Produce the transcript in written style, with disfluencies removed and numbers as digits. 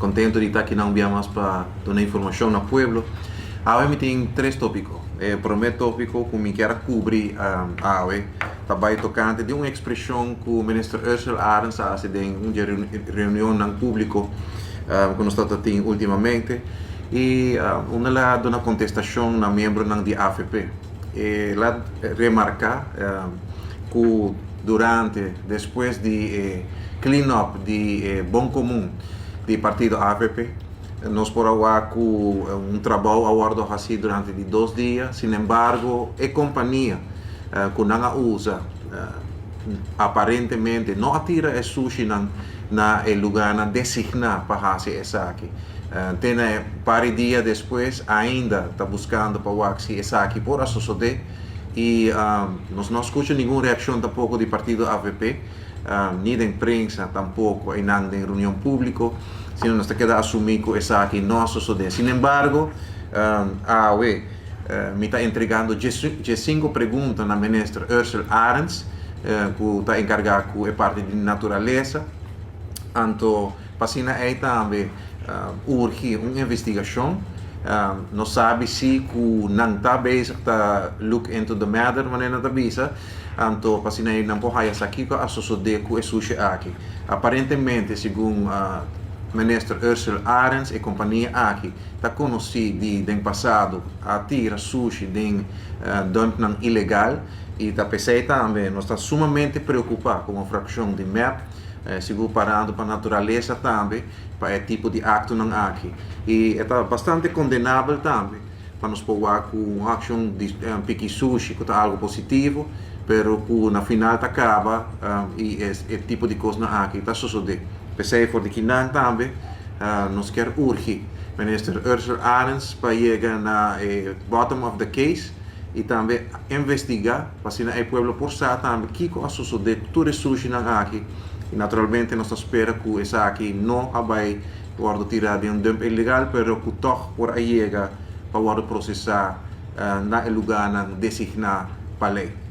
contento de estar aqui na Umbiamas para dar informação no pueblo. Agora tem três tópicos. O primeiro tópico que eu quero cobrir também tocante de uma expressão que o ministro Ursula Arens faz em uma reunião no público que nós estamos tendo ultimamente. E ela dá uma contestação na membro da AFP. Ela remarca que durante, depois de clean-up de bom comum do partido AFP, nós podemos com trabalho aguardo assim durante 2 dias. Sin embargo, a companhia que não usa aparentemente não atira o sushi na lugar designado para fazer isso aqui. Tem para dias depois ainda está buscando para que isso aqui por suceder e nós não escutamos nenhuma reação tampoco do partido AVP, nem da imprensa tampouco, e nem da reunião pública, sino nós queda assumir que isso aqui não sucede. Sin embargo, me está entregando 5 perguntas na ministra Ursula Arens, que está encarregada com a parte de natureza. Então, passina aí também urge uma investigação. Não sabe se que não está bezig para look into the matter, mas não está bezig. Então, passina aí não pode ir aqui com a suceder com o sushi aqui. Aparentemente, segundo ministra Ursula Arens e companhia aqui, está conhecida no passado a tirar sushi de dumping ilegal e está pensando também, nós estamos sumamente preocupados com a fração de MEP, seguro parando para a natureza também, para esse tipo de acto não aqui. E está bastante condenável também, para nós poder com uma ação de pique sushi, que é algo positivo, pero que na final acaba e esse tipo de coisa não aqui está sucedendo. Pensei por que não também, nós queremos urgir minister Ursula Arens para chegar na bottom of the case e também investigar, para se o povo por sa também, o que vai suceder, tudo isso sushi não aqui. E naturalmente nós esperamos que isso aqui não vai tirar de dump ilegal, pero que toch por aí chega para processar na lugar designado para lei.